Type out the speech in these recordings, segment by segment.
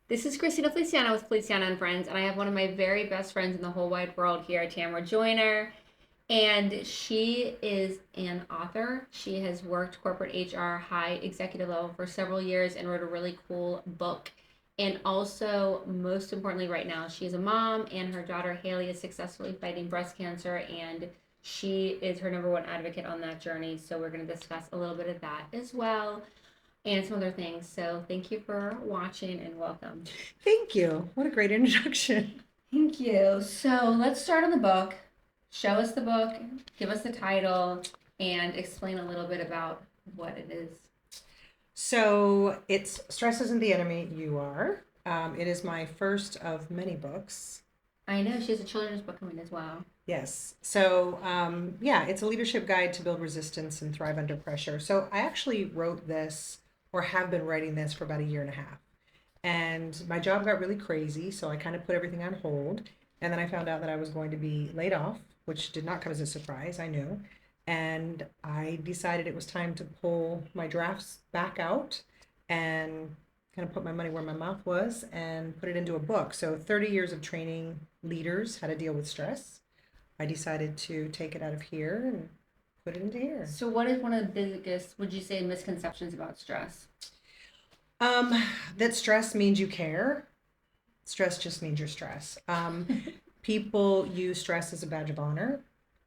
This is Christina Feliciano with Feliciano and Friends, and I have one of my very best friends in the whole wide world here, Tamara Joiner. And she is an author. She has worked corporate HR, high executive level for several years and wrote a really cool book. And also, most importantly, right now, she is a mom, and her daughter Hailee is successfully fighting breast cancer, and she is her number one advocate on that journey. So, we're going to discuss a little bit of that as well and some other things. So, thank you for watching and welcome. Thank you. What a great introduction. Thank you. So let's start on the book. Show us the book, give us the title, and explain a little bit about what it is. So it's Stress Isn't the Enemy, You Are. It is my first of many books. I know she has a children's book coming as well. Yes. So, yeah, it's a leadership guide to build resistance and thrive under pressure. So I actually wrote this or have been writing this for about a year and a half. And my job got really crazy. So I kind of put everything on hold. And then I found out that I was going to be laid off, which did not come as a surprise. I knew. And I decided it was time to pull my drafts back out and kind of put my money where my mouth was and put it into a book. So 30 years of training leaders how to deal with stress. I decided to take it out of here and put it into here. So, what is one of the biggest, would you say, misconceptions about stress? Um, that stress means you care. Stress just means you're stressed. People use stress as a badge of honor.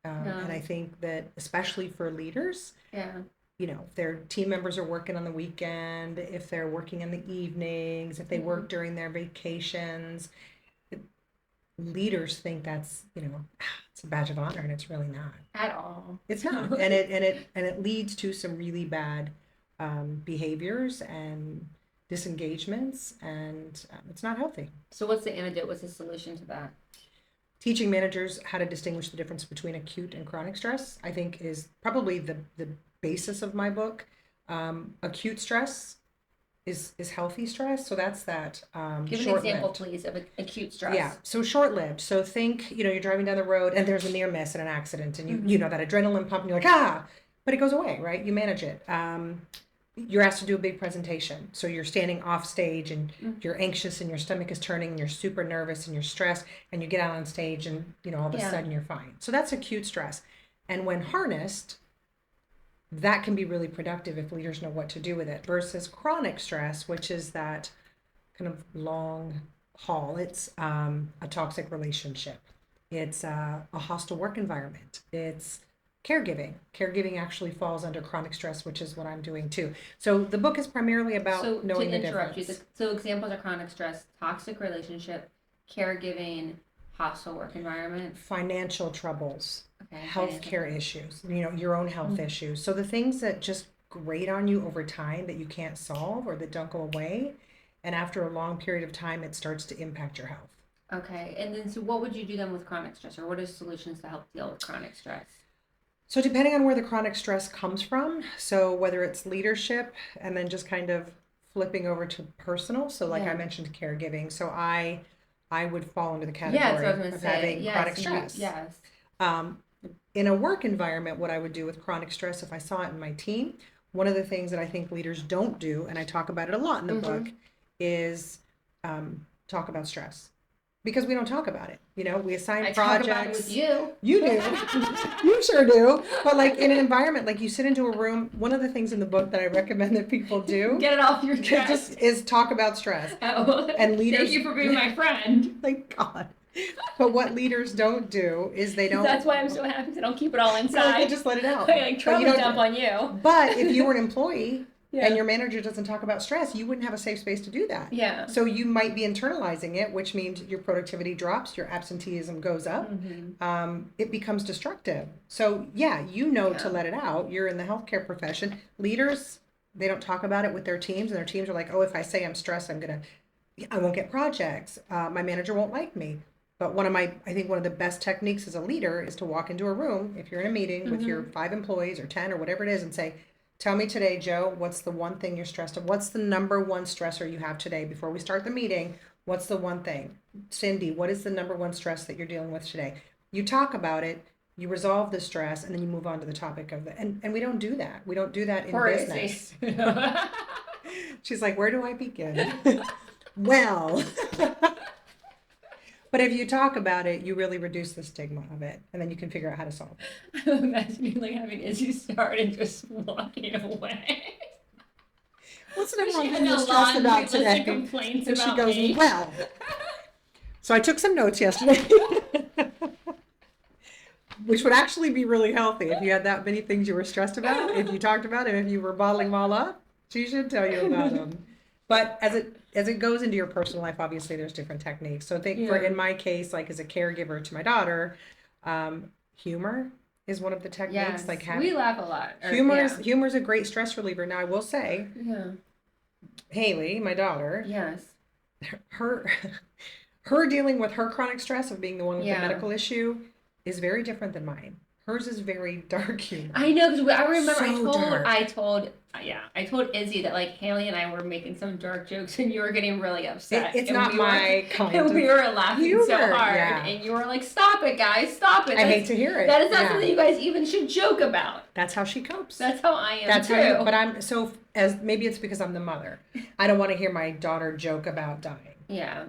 And I think that especially for leaders, Yeah. if their team members are working on the weekend, if they're working in the evenings, if they work during their vacations, leaders think that's, it's a badge of honor, and it's really not. At all. It's not. And it leads to some really bad behaviors and disengagements, and it's not healthy. So, what's the antidote? What's the solution to that? Teaching managers how to distinguish the difference between acute and chronic stress, I think, is probably the basis of my book. Acute stress is healthy stress, so that's that Give an example, please, of acute stress. Yeah, so short-lived. So think, you're driving down the road and there's a near miss and an accident, and you know that adrenaline pump, and you're like, but it goes away, right? You manage it. You're asked to do a big presentation, so you're standing off stage and you're anxious and your stomach is turning and you're super nervous and you're stressed, and you get out on stage and all of a sudden you're fine. So that's acute stress. And when harnessed, that can be really productive if leaders know what to do with it, versus chronic stress, which is that kind of long haul. It's a toxic relationship. It's a hostile work environment. It's caregiving. Caregiving actually falls under chronic stress, which is what I'm doing too. So the book is primarily about knowing the difference. So examples are chronic stress, toxic relationship, caregiving, hostile work environment, financial troubles, okay, healthcare issues, your own health issues. So the things that just grate on you over time that you can't solve or that don't go away, and after a long period of time, it starts to impact your health. Okay, and then so what would you do then with chronic stress, or what are solutions to help deal with chronic stress? So depending on where the chronic stress comes from, so whether it's leadership and then just kind of flipping over to personal, so like I mentioned caregiving, so I would fall into the category of having chronic stress. Yes. In a work environment, what I would do with chronic stress, if I saw it in my team, one of the things that I think leaders don't do, and I talk about it a lot in the book, is talk about stress. Because we don't talk about it. We assign projects. I talk about it with you. You do. You sure do. But like in an environment, like you sit into a room, one of the things in the book that I recommend that people do get it off your chest is talk about stress. Oh, and leaders, thank you for being my friend. Thank God. But what leaders don't do is they don't. That's why I'm so happy, because I don't keep it all inside. They just let it out. I try to dump on you. But if you were an employee and your manager doesn't talk about stress, you wouldn't have a safe space to do that. Yeah. So you might be internalizing it, which means your productivity drops, your absenteeism goes up, it becomes destructive. So to let it out. You're in the healthcare profession. Leaders, they don't talk about it with their teams, and their teams are like, oh, if I say I'm stressed, I won't get projects. My manager won't like me. But I think one of the best techniques as a leader is to walk into a room, if you're in a meeting with your 5 employees or 10 or whatever it is, and say, tell me today, Joe, what's the one thing you're stressed of? What's the number one stressor you have today? Before we start the meeting, what's the one thing? Cindy, what is the number one stress that you're dealing with today? You talk about it, you resolve the stress, and then you move on to the topic of and we don't do that. We don't do that in business. She's like, where do I begin? Well, but if you talk about it, you really reduce the stigma of it, and then you can figure out how to solve it. I'm imagining like having Izzy start and just walking away. What's the She next one had thing you're a stressed laundry about list of today? complaints And she about goes, me. well. So I took some notes yesterday, which would actually be really healthy if you had that many things you were stressed about, if you talked about it, if you were bottling them all up. She should tell you about them. But as it goes into your personal life, obviously there's different techniques. So I think for Yeah. in my case, like as a caregiver to my daughter, humor is one of the techniques. Yes, Like we laugh a lot. Or, humor is a great stress reliever. Now I will say, yeah. Hailee, my daughter, Yes. her her dealing with her chronic stress of being the one with the Yeah. medical issue is very different than mine. Hers is very dark humor. I know because I remember So dark. I told Izzy that like Hailee and I were making some dark jokes and you were getting really upset. It's and not we were, my kind and of we were laughing so humor, hard, yeah. and you were like, "Stop it, guys! Stop it!" I hate to hear it. That is not Yeah. something you guys even should joke about. That's how she copes. That's how I am That's too. how you, but I'm so as maybe it's because I'm the mother. I don't want to hear my daughter joke about dying. Yeah.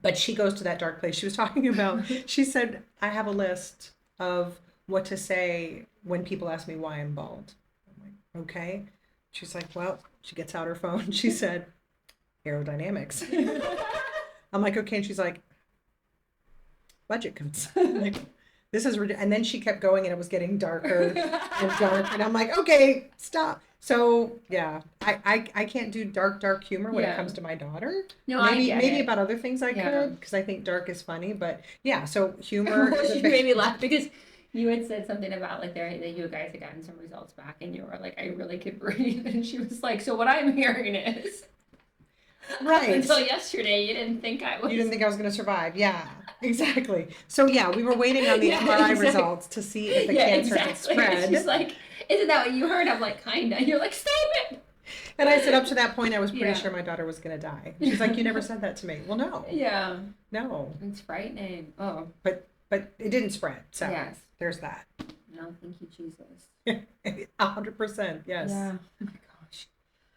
But she goes to that dark place she was talking about. She said, I have a list of what to say when people ask me why I'm bald. I'm like, okay. She's like, well, she gets out her phone. She said, aerodynamics. I'm like, okay. And she's like, budget cuts. I'm like, this is ridiculous. And then she kept going and it was getting darker and darker. And I'm like, okay, stop. So yeah, I can't do dark humor when it comes to my daughter. No, maybe I get it. about other things I could because I think dark is funny. But yeah, so humor. She made me laugh because you had said something about like that you guys had gotten some results back and you were like, I really could breathe, and she was like, so what I'm hearing is right until yesterday you didn't think I was. You didn't think I was going to survive. Yeah, exactly. So yeah, we were waiting on the Yeah, MRI exactly. results to see if the cancer had spread. She's like, isn't that what you heard? I'm like, kinda. You're like, stop it. And I said up to that point I was pretty Yeah. sure my daughter was going to die. She's like, you never said that to me. Well, no. Yeah. No. It's frightening. Oh. But it didn't spread. So Yes. there's that. No, thank you, Jesus. 100%. Yes. Yeah. Oh my gosh.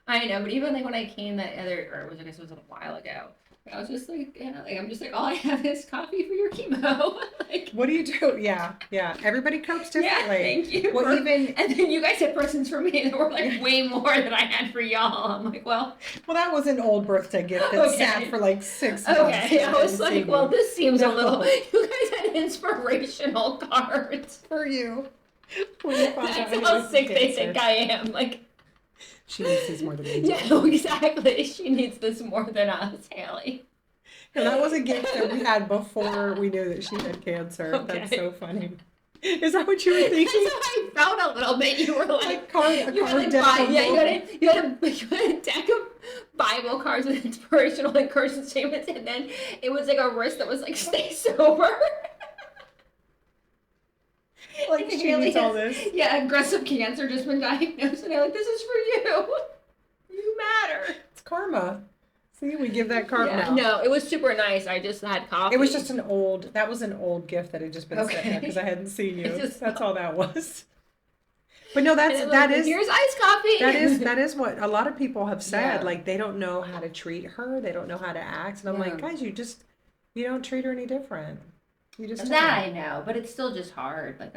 I know, but even like when I came that other, or I guess it was a while ago, I was just like, like I'm just like, all I have is coffee for your chemo. Like, What do you do? Yeah. Yeah. Everybody copes yeah, differently. thank you. Well, and then you guys had presents for me that were like way more than I had for y'all. I'm like, well, that was an old birthday gift that Okay. sat for like 6 months. okay. I was didn't see like, well, me. this seems a No. little. You guys had inspirational cards. For you. When you found out That's you how had sick they cancer. think I am. Like, She needs these more than we do. yeah, no, exactly. She needs this more than us, Hailee. No, that was a gift that we had before we knew that she had cancer. Okay. That's so funny. Is that what you were That's thinking? how I felt a little bit. You were like, Like card, a you had card like deck of you had both. you had a deck of Bible cards with inspirational and encouragement statements, and then it was like a wrist that was like, stay sober. Like And she Hailee needs all has- this. Yeah, aggressive cancer just been diagnosed, and they're like, this is for you. You matter. It's karma. See, we give that karma. Yeah. No, it was super nice. I just had coffee. It was just that was an old gift that had just been sitting there Okay. because I hadn't seen you. It just- That's all that was. But no, And it was like, here's iced coffee. that is what a lot of people have said. Yeah. Like they don't know how to treat her. They don't know how to act. And I'm like, Yeah. guys, you don't treat her any different. You just That don't. I know, but it's still just hard. Like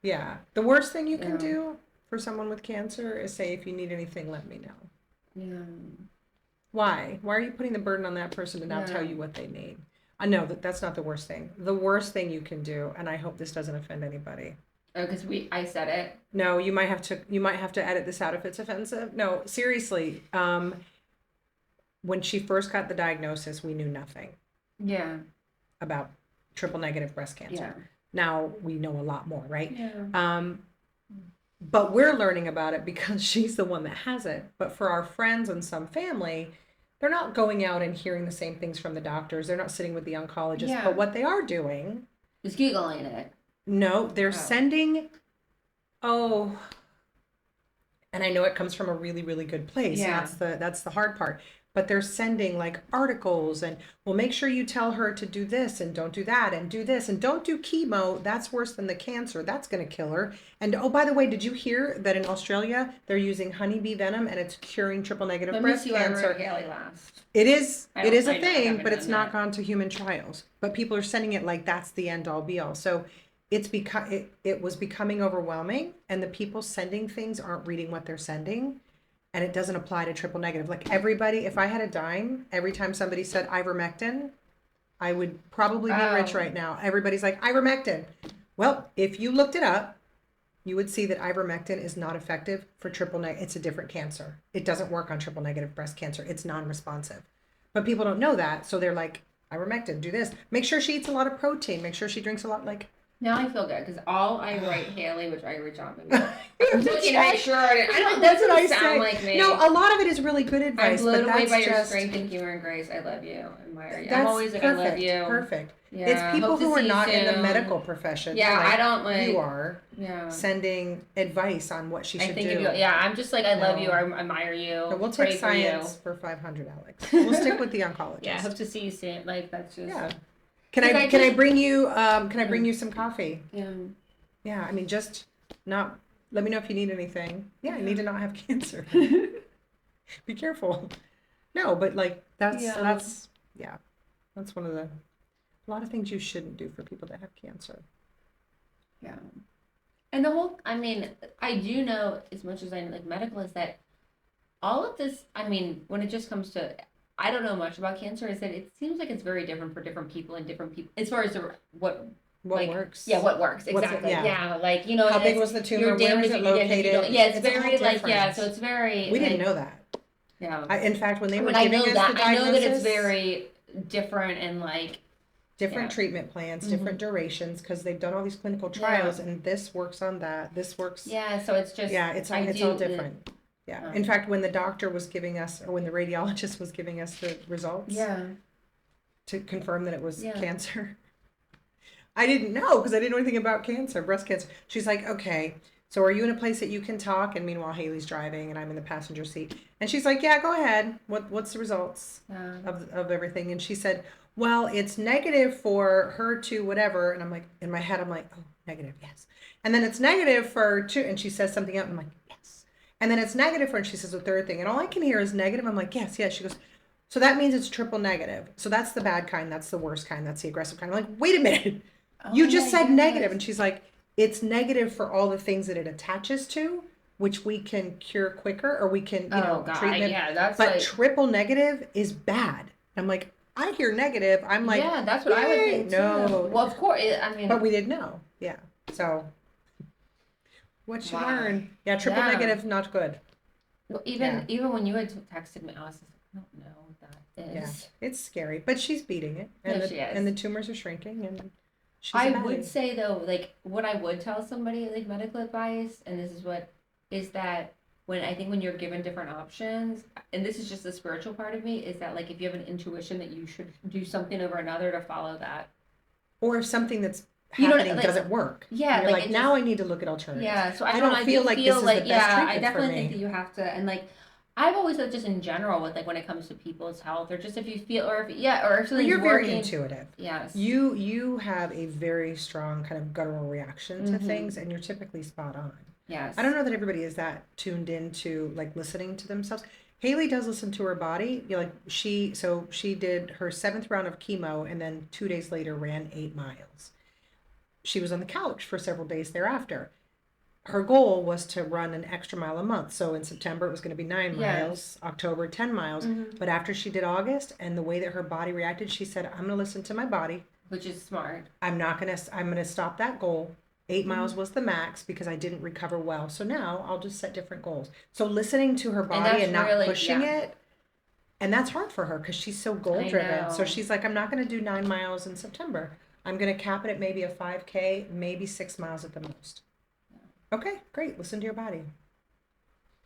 Yeah. The worst thing you can Yeah. do for someone with cancer is say, if you need anything, let me know. yeah. Why? Why are you putting the burden on that person to now tell Yeah. you what they need? I know that's not the worst thing. The worst thing you can do, and I hope this doesn't offend anybody. Oh, because I said it. No, you might have to edit this out if it's offensive. No, seriously. When she first got the diagnosis, we knew nothing Yeah. about triple negative breast cancer. Yeah. Now we know a lot more, right? Yeah. But we're learning about it because she's the one that has it. But for our friends and some family, they're not going out and hearing the same things from the doctors. They're not sitting with the oncologist. Yeah. But what they are doing, Just Googling it. no, they're Oh. sending, and I know it comes from a really, really good place. Yeah. That's the hard part. but they're sending like articles and, well, make sure you tell her to do this and don't do that and do this and don't do chemo. That's worse than the cancer. That's going to kill her. And oh, by the way, did you hear that in Australia they're using honeybee venom and it's curing triple negative Let me breast see where cancer? Hailee last. It is I a know, I thing, haven't but it's done not that. gone to human trials. But people are sending it like that's the end all be all. So it was becoming overwhelming, and the people sending things aren't reading what they're sending, and it doesn't apply to triple negative. Like everybody, if I had a dime every time somebody said ivermectin, I would probably be rich Oh. right now. Everybody's like ivermectin. Well, if you looked it up, you would see that ivermectin is not effective for triple negative. It's a different cancer. It doesn't work on triple negative breast cancer. It's non-responsive. But people don't know that, so they're like, ivermectin, do this. Make sure she eats a lot of protein. Make sure she drinks a lot. Like, Now I feel good because all I write Hailee, which I reach out maybe. you I'm have to looking at check. sure. I don't. That's Doesn't what I sound say. like me. No, a lot of it is really good I'm advice, blown but away that's by your just strength and humor and grace. I love you. I admire you. I'm that's always like, perfect. I love you. Perfect. Yeah, It's people hope to who are see you not in the soon. medical profession. Yeah, like I don't like. you are Yeah. sending advice on what she I should think do. of you. Yeah, I'm just like I love you. No. I admire you. But we'll Pray take for you. science for 500, Alex. We'll stick with the oncologist. Yeah, hope to see you soon. Like that's just. Yeah. Can 'Cause I just- bring you some coffee? Yeah. Yeah, I mean just not let me know if you need anything. Yeah, I need to not have cancer. Be careful. No, but like that's one of the a lot of things you shouldn't do for people that have cancer. Yeah. And the whole, I mean, I do know as much as I like medical is that all of this, I mean, when it just comes to, I don't know much about cancer, is that it seems like it's very different for different people and different people, as far as what What like, works? yeah, what works, What's it- exactly. yeah. Yeah, like, you know, How big it's was the tumor? your Where damage was if it you get it, if you located? don't. Yeah, it's It's all very, like, yeah, different. so it's very, We didn't like, know that. yeah. In fact, when they I were mean, I giving know us that, the I know that it's diagnosis, very different and like, different yeah. treatment plans, Mhm. different durations, because they've done all these clinical trials, and this works on that. This works. yeah, so it's just, Yeah, it's all different. Yeah. In fact, when the doctor was giving us, or when the radiologist was giving us the results, yeah. to confirm that it was Yeah. cancer, I didn't know because I didn't know anything about cancer, breast cancer. She's like, okay, so are you in a place that you can talk? And meanwhile, Haley's driving and I'm in the passenger seat. And she's like, yeah, go ahead. What's the results Yeah. of everything? And she said, well, it's negative for HER2, whatever. And I'm like, in my head, I'm like, oh, negative, yes. And then it's negative for two. And she says something else. And I'm like, yes. And then it's negative for, and she says the third thing. And all I can hear is negative. I'm like, yes, yes. She goes, so that means it's triple negative. So that's the bad kind. That's the worst kind. That's the aggressive kind. I'm like, wait a minute. You just said negative. And she's like, it's negative for all the things that it attaches to, which we can cure quicker, or we can, treatment. Yeah, that's But like, triple negative is bad. I'm like, I hear negative. I'm like, yeah, that's what I would yay, think no. too. Well, of course, I mean, But we didn't know. Yeah. So what you Wow. learn. Yeah, triple Yeah. negative, not good. well, Yeah. even when you had texted me, I was like, I don't know what that Yeah. is. It's scary. But she's beating it. And No, the she is. and the tumors are shrinking, and she's I a baddie. would say though, like what I would tell somebody like medical advice, and this is what is that when you're given different options, and this is just the spiritual part of me, is that like if you have an intuition that you should do something over another, to follow that. Or if something that's You know, happening like- doesn't work. Yeah, And you're like, like it now just- I need to look at alternatives. Yeah, so I I don't don't feel do like feel this is like the best I treatment for definitely me. think that you have to, and like I've always thought just in general with like when it comes to people's health, or just if you feel, or if or if Well, something's you're very working. intuitive. Yes. You have a very strong kind of guttural reaction to Mhm. things, and you're typically spot on. Yes. I don't know that everybody is that tuned into like listening to themselves. Haley does listen to her body. Like she did her 7th round of chemo, and then 2 days later ran 8 miles. She was on the couch for several days thereafter. Her goal was to run an extra mile a month. So in September it was going to be 9 Yes. miles, October 10 miles. Mhm. But after she did August and the way that her body reacted, she said, "I'm going to listen to my body. Which is smart. I'm going to stop that goal. 8 Mm-hmm. miles was the max because I didn't recover well. So now I'll just set different goals." So listening to her body that's and not really- pushing yeah. it. And that's hard for her because she's so goal driven. So know. she's like, I'm not going to do 9 miles in September. I'm going to cap it at maybe a 5K, maybe 6 miles at the most. Okay, great. Listen to your body.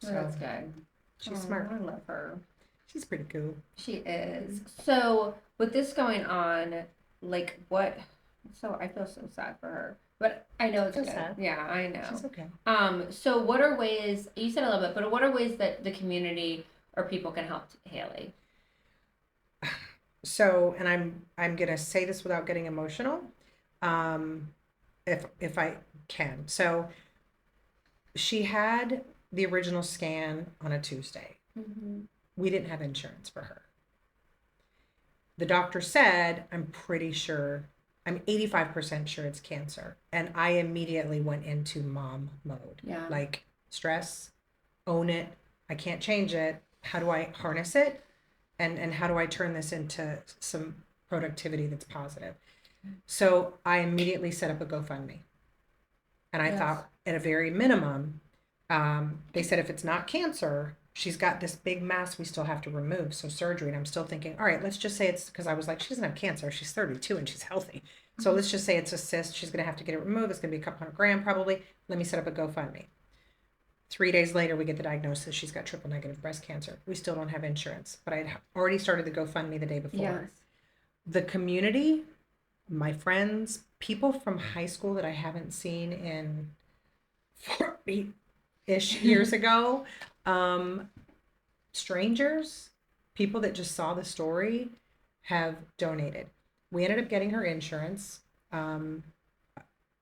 So that's good. She's Oh, smart. I love her. She's pretty cool. She is. So with this going on, like what? So I feel so sad for her, but I know it's Feel good. sad. Yeah, I know. She's okay. So what are ways? You said a little bit, but what are ways that the community or people can help Hailee? So, and I'm gonna say this without getting emotional, um, if I can. So she had the original scan on a Tuesday. Mm-hmm. We didn't have insurance for her. The doctor said, I'm pretty sure, I'm 85% sure it's cancer. And I immediately went into mom mode. Yeah. Like stress, own it. I can't change it. How do I harness it? And how do I turn this into some productivity that's positive? So I immediately set up a GoFundMe. And I Yes. thought, at a very minimum, they said if it's not cancer, she's got this big mass we still have to remove, so surgery. And I'm still thinking, all right, let's just say it's because I was like, she doesn't have cancer. She's 32 and she's healthy. So let's just say it's a cyst. She's going to have to get it removed. It's going to be a couple $100,000 probably. Let me set up a GoFundMe. 3 days later, we get the diagnosis. She's got triple negative breast cancer. We still don't have insurance, but I'd already started the GoFundMe the day before. Yes. The community, my friends, people from high school that I haven't seen in 40-ish years ago, um, strangers, people that just saw the story have donated. We ended up getting her insurance. Um,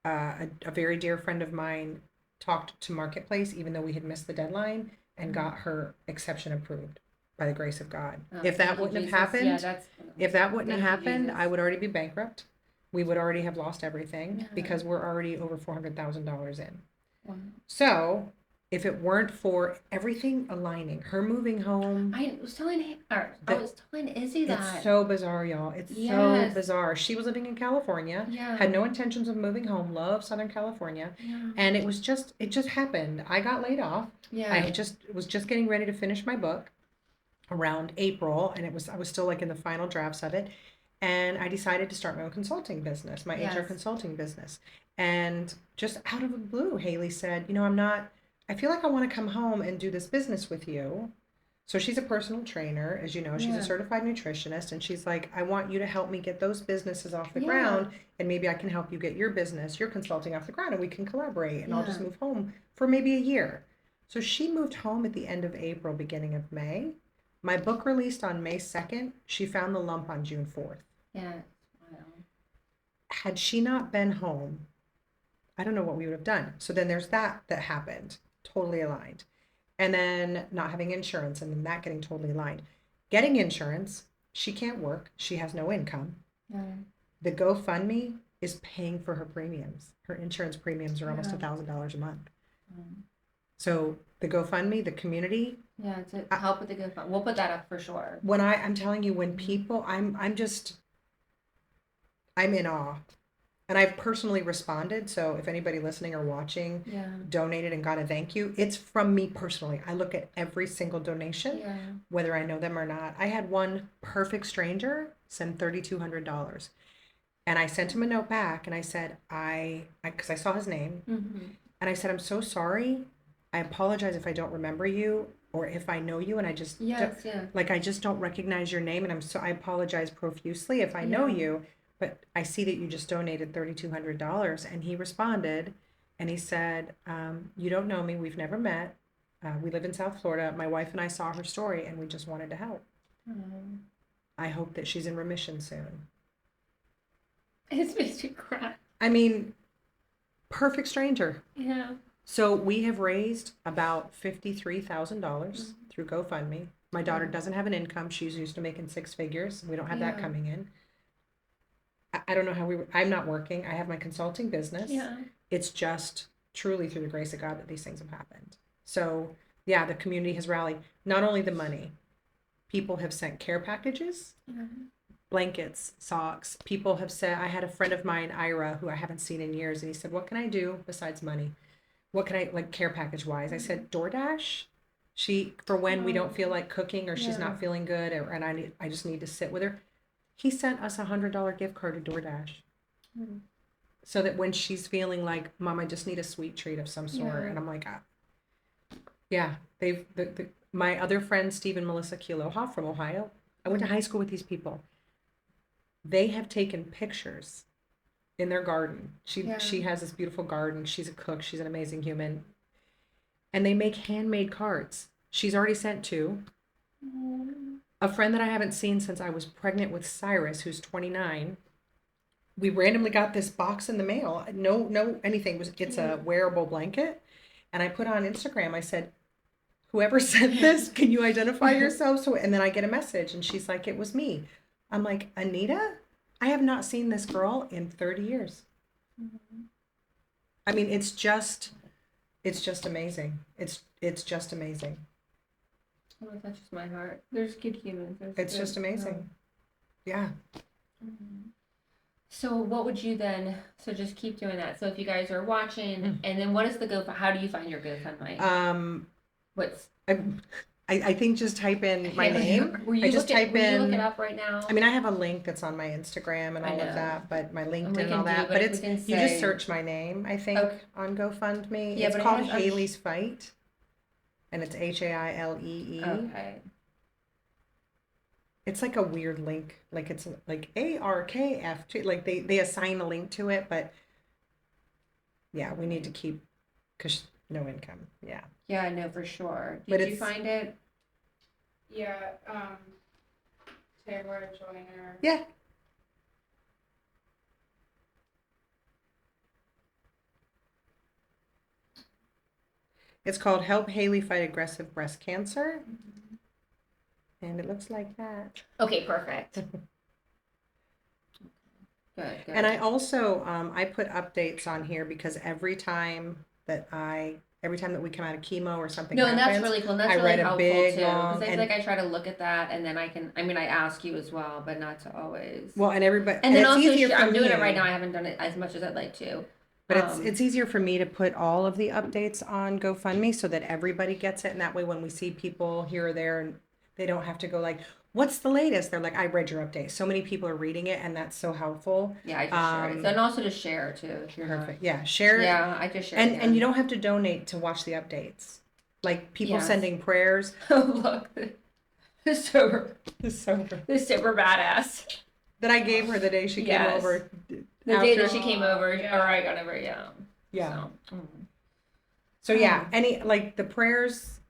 a very dear friend of mine talked to Marketplace, even though we had missed the deadline, and got her exception approved by the grace of God. Oh, If that thank you, wouldn't have Jesus. happened, Yeah, that's. if that wouldn't have Thank you, happened, Jesus. I would already be bankrupt. We would already have lost everything Yeah. because we're already over $400,000 in. Wow. So, if it weren't for everything aligning, her moving home, I was telling I was telling Izzy that. it's so bizarre, y'all. It's so Yes. bizarre. She was living in California, Yeah. had no intentions of moving home, loved Southern California, Yeah. and it just happened. I got laid off. Yeah. I was just getting ready to finish my book around April, and I was still like in the final drafts of it, and I decided to start my own consulting business, my HR Yes. consulting business. And just out of the blue, Hailee said, I feel like I want to come home and do this business with you. So she's a personal trainer, as you know, she's a Yeah. certified nutritionist, and she's like, I want you to help me get those businesses off the Yeah. ground, and maybe I can help you get your business, your consulting off the ground, and we can collaborate, and I'll just Yeah. move home for maybe a year. So she moved home at the end of April, beginning of May. My book released on May 2nd. She found the lump on June 4th. Yeah. Wow. Had she not been home, I don't know what we would have done. So then there's that happened, totally aligned. And then not having insurance and then that getting totally aligned. Getting insurance, she can't work. She has no income. Yeah. The GoFundMe is paying for her premiums. Her insurance premiums are almost Yeah. $1,000 a month. Um, So the GoFundMe, the community, yeah, to help with the good fun. We'll put that up for sure. when I'm telling you, when people, I'm in awe. And I've personally responded. So if anybody listening or watching Yeah. donated and got a thank you, it's from me personally. I look at every single donation, Yeah. whether I know them or not. I had one perfect stranger send $3,200. And I sent him a note back and I said, because I saw his name, Mm-hmm. and I said, I'm so sorry. I apologize if I don't remember you or if I know you and I just Yes. Yeah. like I just don't recognize your name, and I apologize profusely if I know Yeah. you, but I see that you just donated $3,200. And he responded and he said, you don't know me, we've never met, we live in South Florida, my wife and I saw her story and we just wanted to help. I hope that she's in remission soon. It makes me cry. I mean, perfect stranger. Yeah. So we have raised about $53,000 through GoFundMe. My daughter doesn't have an income. She's used to making six figures. We don't have that Yeah. coming in. I don't know how I'm not working. I have my consulting business. Yeah. It's just truly through the grace of God that these things have happened. So yeah, the community has rallied. Not only the money, people have sent care packages, Yeah. blankets, socks. People have said, I had a friend of mine, Ira, who I haven't seen in years, and he said, what can I do besides money? What can I, like, care package wise? I said, DoorDash. For when we don't feel like cooking or she's Yeah. not feeling good, and I just need to sit with her. He sent us $100 gift card to DoorDash. Mm. So that when she's feeling like, Mom, I just need a sweet treat of some sort. Yeah. And I'm like, yeah, my other friends, Steve and Melissa Kealoha from Ohio, I went to high school with these people. They have taken pictures in their garden. She has this beautiful garden. She's a cook. She's an amazing human. And they make handmade cards. She's already sent two. A friend that I haven't seen since I was pregnant with Cyrus, who's 29. We randomly got this box in the mail. No, anything. It's a wearable blanket. And I put on Instagram, I said, whoever sent this, can you identify yourself? And then I get a message and she's like, it was me. I'm like, Anita, I have not seen this girl in 30 years. Mm-hmm. I mean, it's just amazing. It's just amazing. Oh, it touches my heart. There's good humans. It's just amazing. Yeah. Mm-hmm. So what would you then, so just keep doing that. So if you guys are watching, and then what is the how do you find your GoFundMe? What's... I think just type in my name. Will you look it up right now? I mean, I have a link that's on my Instagram and all of that, but my LinkedIn and all that. But you just search my name, I think, on GoFundMe. Yeah, it's called Hailee's Fight, and it's Hailee. Okay. It's like a weird link, like it's like ARKF, like they assign a link to it, but yeah, we need to keep, because no income. Yeah. Yeah, I know for sure. Did you find it? Yeah, Tamara Joiner. Yeah. It's called Help Hailee Fight Aggressive Breast Cancer. Mm-hmm. And it looks like that. Okay, perfect. Good. And I also, I put updates on here because every time that we come out of chemo or something happens, and that's really cool. And that's really helpful too. Because I feel like I try to look at that, and then I ask you as well, but not to always. Well, and everybody. And then also, I'm doing it right now. I haven't done it as much as I'd like to. But it's easier for me to put all of the updates on GoFundMe so that everybody gets it, and that way when we see people here or there, and they don't have to go like, what's the latest? They're like, I read your update. So many people are reading it, and that's so helpful. Yeah, I just share it. And also to share too. If you're perfect. Yeah, share it. Yeah, I just share it. And you don't have to donate to watch the updates. Like people sending prayers. Oh, look. The sober badass. That I gave her the day she came over. The day that she came over, or I got over, Yeah. So yeah, the prayers,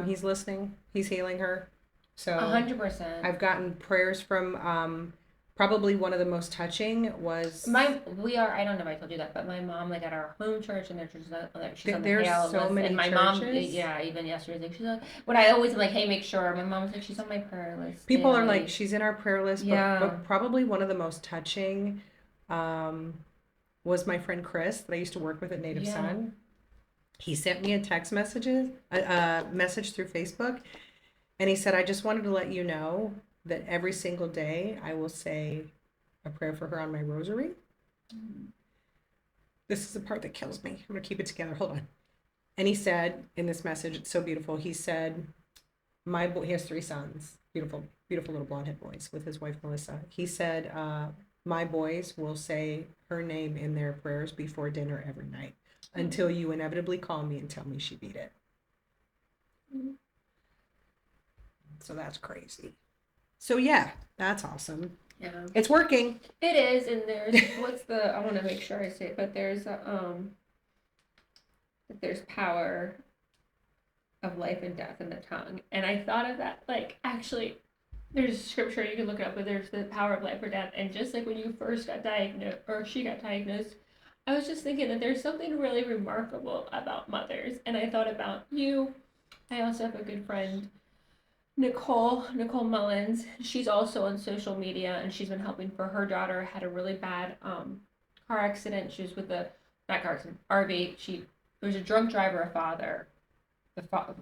he's listening, he's healing her. So 100%. I've gotten prayers from probably one of the most touching was I don't know if I told you that, but my mom, like at our home church, and she's on the there's Hail so list, many and my churches. mom, even yesterday, like she's like, but I always am like, hey, make sure. My mom's like, she's on my prayer list. People are like, she's in our prayer list, yeah. but probably one of the most touching was my friend Chris that I used to work with at Native Sun. He sent me a message through Facebook. And he said, I just wanted to let you know that every single day I will say a prayer for her on my rosary. Mm. This is the part that kills me. I'm going to keep it together. Hold on. And he said in this message, it's so beautiful. He said, he has 3 sons, beautiful, beautiful little blonde head boys with his wife, Melissa. He said, my boys will say her name in their prayers before dinner every night until you inevitably call me and tell me she beat it. Mm. So that's crazy. So yeah, that's awesome. Yeah. It's working. It is, and there's I want to make sure I say it, but there's power of life and death in the tongue. And I thought of that, like, actually there's scripture, you can look it up, but there's the power of life or death. And just like when you first got diagnosed, or she got diagnosed, I was just thinking that there's something really remarkable about mothers. And I thought about you. I also have a good friend, Nicole Mullins. She's also on social media, and she's been helping for her daughter had a really bad car accident. She was with not car accident, RV. There was a drunk driver, a father,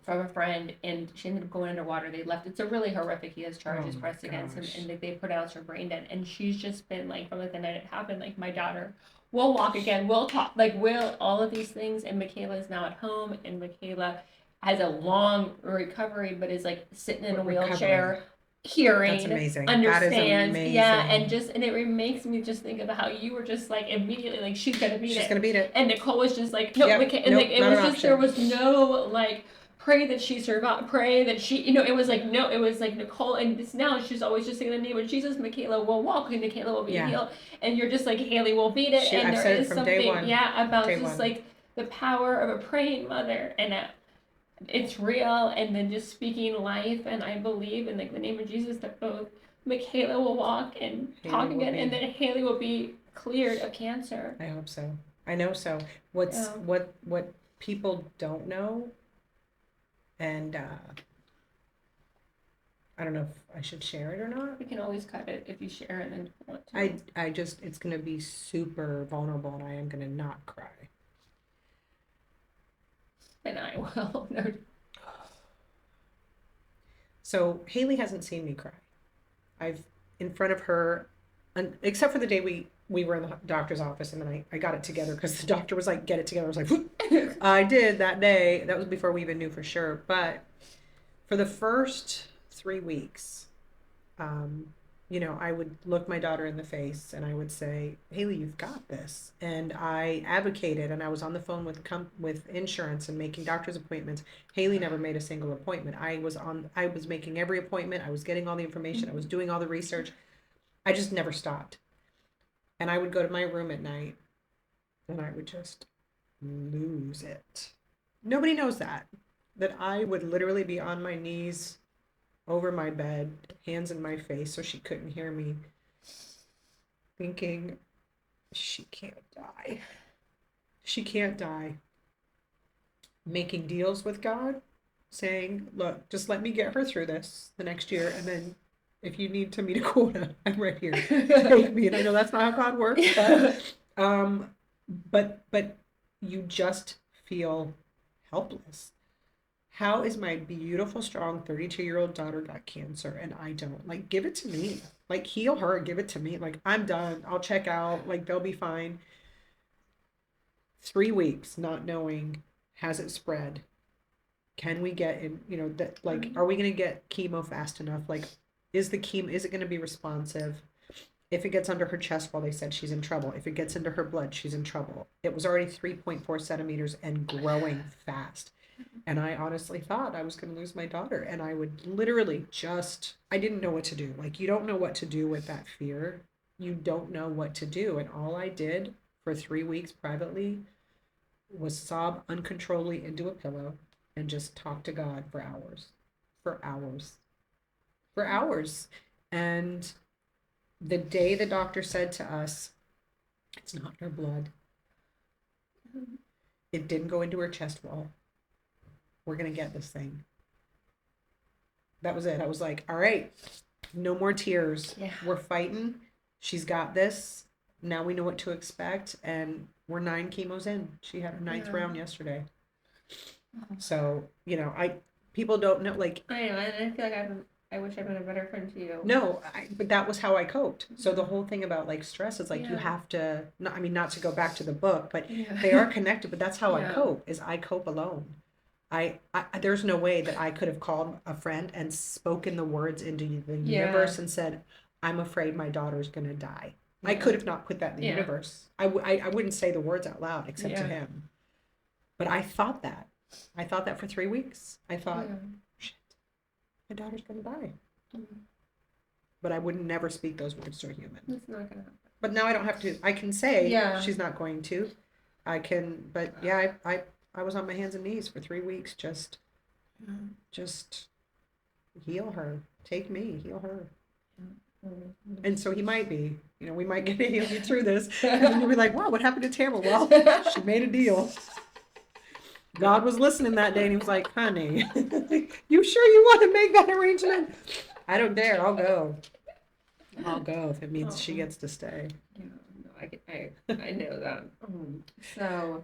from a friend, and she ended up going underwater. They left. It's a really horrific. He has charges pressed against him, and they put out her brain dead. And she's just been like, from like the night it happened, like, my daughter will walk again, we'll talk, like, will all of these things. And Michaela is now at home, and Michaela has a long recovery, but is like sitting in a wheelchair, hearing, that's amazing. Understands, that is amazing. Yeah, and it makes me just think about how you were just like immediately like, she's gonna beat it, and Nicole was just like, no, and like it was just option. There was no like, pray that she survived, pray that she, it was like, no, it was like Nicole, and this now she's always just saying the name of Jesus, Michaela will walk, and Michaela will be healed, and you're just like, Hailee will beat it, and there is something, about just like the power of a praying mother, and it's real, and then just speaking life, and I believe in like the name of Jesus that both Michaela will walk and talk Hailee will again, and be. then Hailee will be cleared of cancer. I hope so. I know so. Yeah. What people don't know, and I don't know if I should share it or not. We can always cut it if you share it and want to. I just it's gonna be super vulnerable, and I am gonna not cry. And I will. No. So Hailee hasn't seen me cry. I've in front of her, except for the day we were in the doctor's office, and then I got it together because the doctor was like, "Get it together." I was like, "Whoop." I did that day. That was before we even knew for sure. But for the first 3 weeks, um, I would look my daughter in the face and I would say, "Hailee, you've got this." And I advocated, and I was on the phone with insurance and making doctor's appointments. Hailee never made a single appointment. I was making every appointment. I was getting all the information. I was doing all the research. I just never stopped. And I would go to my room at night and I would just lose it. Nobody knows that I would literally be on my knees over my bed, hands in my face so she couldn't hear me, thinking, she can't die. She can't die. Making deals with God, saying, "Look, just let me get her through this the next year, and then if you need to meet a quota, I'm right here. Take me." And I know that's not how God works, um, but you just feel helpless. How is my beautiful, strong 32-year-old daughter got cancer and I don't? Like, give it to me. Like, heal her, give it to me. Like, I'm done. I'll check out. Like, they'll be fine. 3 weeks not knowing, has it spread? Can we get in, that, like, are we going to get chemo fast enough? Like, is it going to be responsive? If it gets under her chest, well, they said she's in trouble. If it gets into her blood, she's in trouble. It was already 3.4 centimeters and growing fast. And I honestly thought I was going to lose my daughter. And I would literally I didn't know what to do. Like, you don't know what to do with that fear. You don't know what to do. And all I did for 3 weeks privately was sob uncontrollably into a pillow and just talk to God for hours, for hours, for hours. And the day the doctor said to us, "It's not her blood. It didn't go into her chest wall. We're going to get this thing." That was it. I was like, all right, no more tears. Yeah. We're fighting. She's got this. Now we know what to expect. And we're 9 chemos in. She had her 9th round yesterday. So, people don't know, like. I know, and I feel like I wish I'd been a better friend to you. No, but that was how I coped. So the whole thing about like stress is like you have to, not to go back to the book, but they are connected, but that's how I cope, is I cope alone. I there's no way that I could have called a friend and spoken the words into the universe and said, "I'm afraid my daughter's gonna die." I could have not put that in the universe. I wouldn't say the words out loud except to him. But I thought that. I thought that for 3 weeks. I thought, shit, my daughter's gonna die. But I would never speak those words to a human. It's not gonna happen. But now I don't have to. I can say she's not going to. I can, but yeah, I was on my hands and knees for 3 weeks, just heal her. Take me, heal her. And so he might be, we might get to heal you through this. And then you'll be like, wow, what happened to Tamara? Well, she made a deal. God was listening that day and he was like, honey, you sure you want to make that arrangement? I don't dare. I'll go. I'll go if it means she gets to stay. Yeah, no, I know that. So,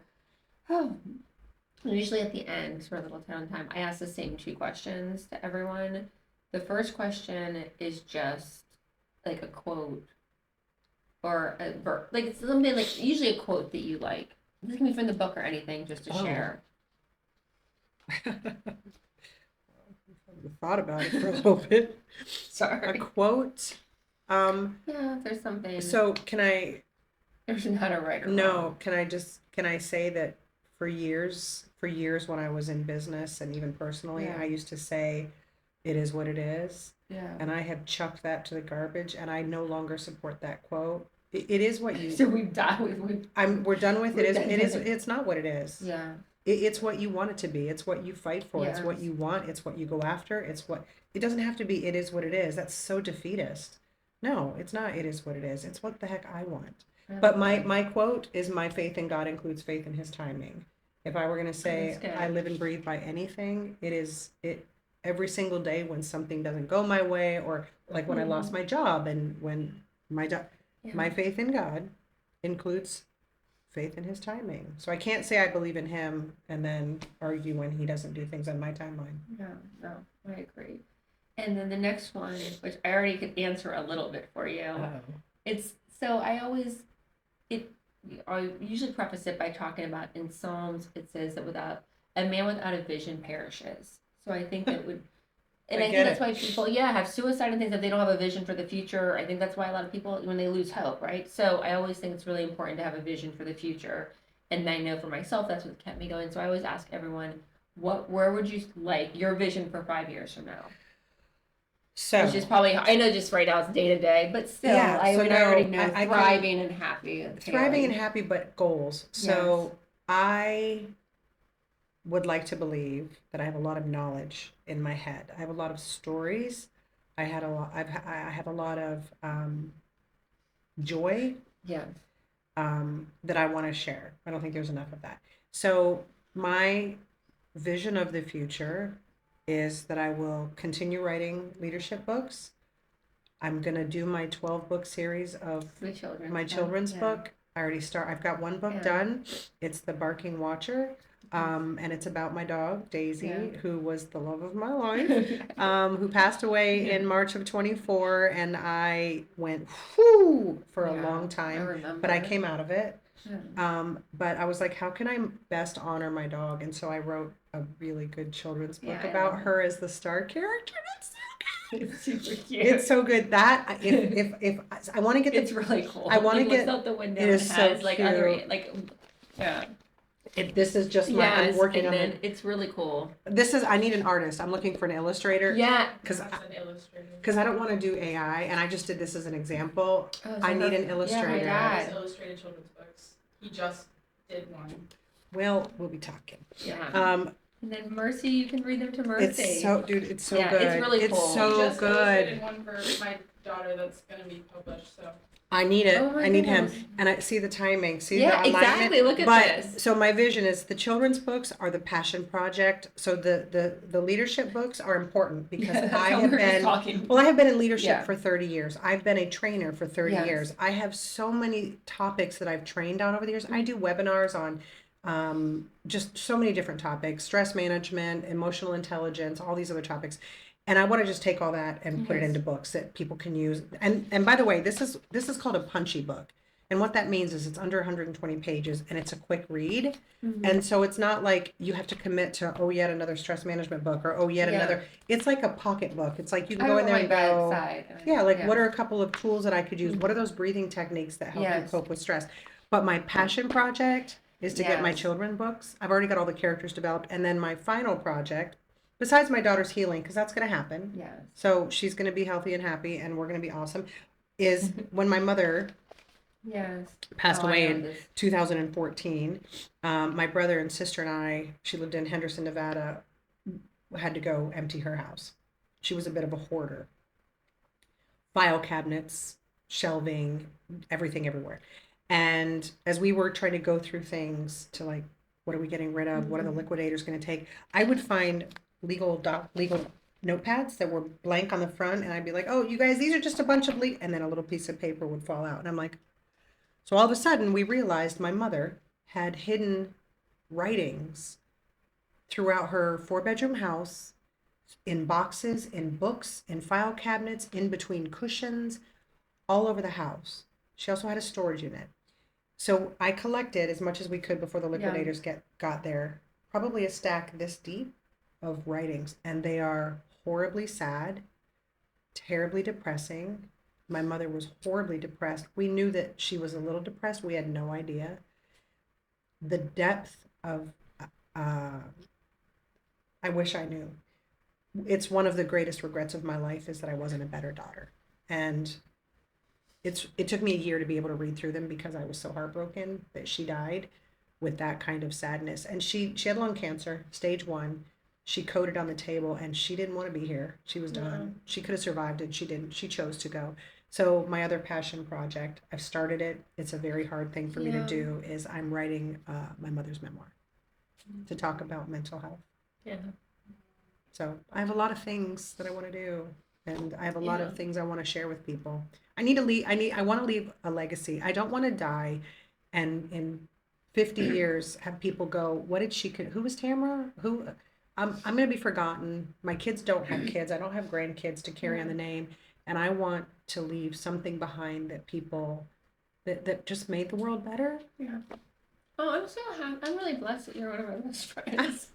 usually at the end, for a little town time, I ask the same 2 questions to everyone. The first question is just like a quote or a verse, like something like usually a quote that you like. It can be from the book or anything, just to share. I thought about it for a little bit. Sorry. A quote. Yeah, there's something. So can I? There's not a right or no. wrong. Can I say that for years when I was in business and even personally, I used to say, "It is what it is." Yeah. And I have chucked that to the garbage, and I no longer support that quote. It is what you. So we've done. We're done with it. It's not what it is. Yeah. It's what you want it to be. It's what you fight for. It's what Yes. you want. It's what you go after. It doesn't have to be, it is what it is. That's so defeatist. No, it's not, it is what it is. It's what the heck I want. I But love that. my quote is, my faith in God includes faith in his timing. If I were going to say That's good. I live and breathe by anything, it every single day when something doesn't go my way, or like when I lost my job, and when my job, Yeah. my faith in God includes faith in his timing. So I can't say I believe in him and then argue when he doesn't do things on my timeline. No, I agree. And then the next one, which I already could answer a little bit for you. It's so I always it I usually preface it by talking about in Psalms it says that without a man without a vision perishes. So I think that would and I I think get that's it. why people have suicide and things if they don't have a vision for the future. I think that's why a lot of people when they lose hope, right? So I always think it's really important to have a vision for the future. And I know for myself that's what kept me going. So I always ask everyone, where would you like your vision for 5 years from now? So Which is probably I know just right now it's day to day, but still Yeah, I so would no, already know I can- thriving and happy. thriving and happy, but goals. So I would like to believe that I have a lot of knowledge in my head. I have a lot of stories. I have a lot of joy Yes. that I want to share. I don't think there's enough of that. So my vision of the future is that I will continue writing leadership books. I'm gonna do my 12 book series of The children. my children's Yeah. book. I've got one book Yeah. done. It's The Barking Watcher. And it's about my dog, Daisy, Yeah. who was the love of my life, who passed away in March of 24. And I went, whoo, for a long I time, remember. but I came out of it. Yeah. But I was like, how can I best honor my dog? And so I wrote a really good children's book Yeah, I about know. her as the star character. It's super cute. It's so good that if I want to get It's really cool. I wanna He looks get- out the window it and is so has like other cute. like yeah. this is just my I'm Yes, working and on then it. it's really cool. I need an artist. I'm looking for an illustrator. Yeah. Because That's an illustrator. I don't want to do AI, and I just did this as an example. Oh, I need an Yeah, illustrator. my He dad. does illustrated children's books. He just did one. Well, we'll be talking. Yeah. Um, And then Mercy, you can read them to Mercy. it's so, dude, it's so Yeah, good. it's really cool. He so just good. illustrated one for my daughter that's gonna be published. So I need it. Oh my I need goodness. him. And I see the timing. See Yeah, the alignment. exactly. Look at but, this. So my vision is the children's books are the passion project. So the leadership books are important because Yeah, that's I how have we were just been talking. well, I have been in leadership Yeah. for 30 years. I've been a trainer for 30 Yes. years. I have so many topics that I've trained on over the years. I do webinars on just so many different topics, stress management, emotional intelligence, all these other topics. And I want to just take all that and put it Yes. into books that people can use. And by the way, this is called a punchy book. And what that means is it's under 120 pages and it's a quick read. Mhm. And so it's not like you have to commit to, oh, yet another stress management book or, oh, yet Yeah. another. It's like a pocket book. It's like you can I go have in it there on and my go, bedside. yeah, like what are a couple of tools that I could use? Mhm. What are those breathing techniques that help you Yes. cope with stress? But my passion project is to get my Yes. children books. I've already got all the characters developed. And then my final project, besides my daughter's healing, because that's going to happen. Yes. So she's going to be healthy and happy and we're going to be awesome, is when my mother Yes. passed Oh, I away know in this. 2014. My brother and sister and I, she lived in Henderson, Nevada, had to go empty her house. She was a bit of a hoarder. File cabinets, shelving, everything everywhere. And as we were trying to go through things to like, what are we getting rid of? What are the liquidators going to take? I would find legal notepads that were blank on the front, and I'd be like, "Oh, you guys, these are just a bunch of and then a little piece of paper would fall out, and I'm like, so all of a sudden we realized my mother had hidden writings throughout her 4-bedroom house, in boxes, in books, in file cabinets, in between cushions, all over the house. She also had a storage unit. So I collected as much as we could before the liquidators got there, probably a stack this deep of writings, and they are horribly sad, terribly depressing. My mother was horribly depressed. We knew that she was a little depressed. We had no idea. The depth of, I wish I knew. It's one of the greatest regrets of my life is that I wasn't a better daughter. And it took me a year to be able to read through them because I was so heartbroken that she died. with that kind of sadness. And she had lung cancer, stage 1. She coded on the table, and she didn't want to be here. She was done. She could have survived it. She didn't. She chose to go. So my other passion project, I've started it. It's a very hard thing for me to do. Is I'm writing my mother's memoir to talk about mental health. Yeah. So I have a lot of things that I want to do, and I have a lot of things I want to share with people. I need to leave. I want to leave a legacy. I don't want to die, and in 50 years have people go, "What did she? Who was Tamara? Who?" I'm going to be forgotten. My kids don't have kids. I don't have grandkids to carry on the name, and I want to leave something behind that people that just made the world better. Yeah. Oh, I'm so happy. I'm really blessed that you're one of my best friends.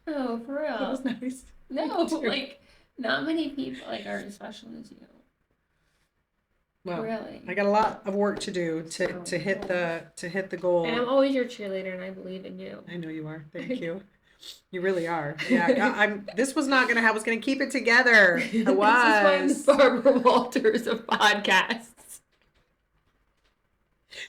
Oh, for real. That was nice. No, like not many people like are as special as you. Well, really. I got a lot of work to do to hit the goal. And I'm always your cheerleader, and I believe in you. I know you are. Thank you. You really are. Yeah, this was not gonna happen. I was gonna keep it together. I was. This is why I'm the Barbara Walters of podcasts.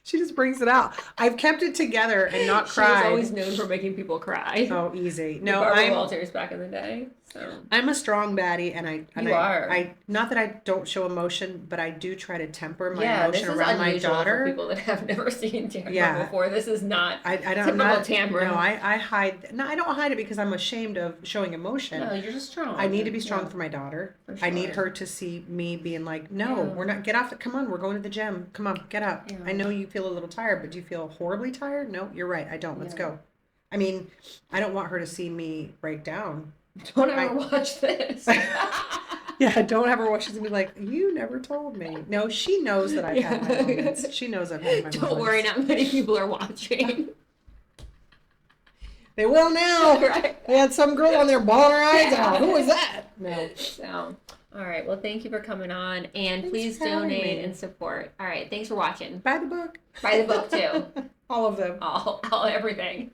She just brings it out. I've kept it together and not cried. She's always known for making people cry. Oh, easy. No, Barbara Walters back in the day. So I'm a strong baddie, and I not that I don't show emotion, but I do try to temper my emotion emotion around my daughter. For people that have never seen Tamara before, this is not typical Tamara. No, I hide. No, I don't hide it because I'm ashamed of showing emotion. No, you're just strong. I need to be strong for my daughter. For sure. I need her to see me being like, no, we're not. Get off. Come on, we're going to the gym. Come on, get up. I know you feel a little tired, but do you feel horribly tired? No, you're right. I don't. Let's go. I mean, I don't want her to see me break down. Don't ever watch this. Yeah, don't ever watch. She's gonna be like, you never told me. No, she knows that I've had my moments. She knows I've had my moments. Don't worry, not many people are watching. They will now. Right. They had some girl on there bawling her eyes out. Who was that? No. So, all right. Well, thank you for coming on, and please donate and support. All right. Thanks for watching. Buy the book. Buy the book too. All of them. All everything.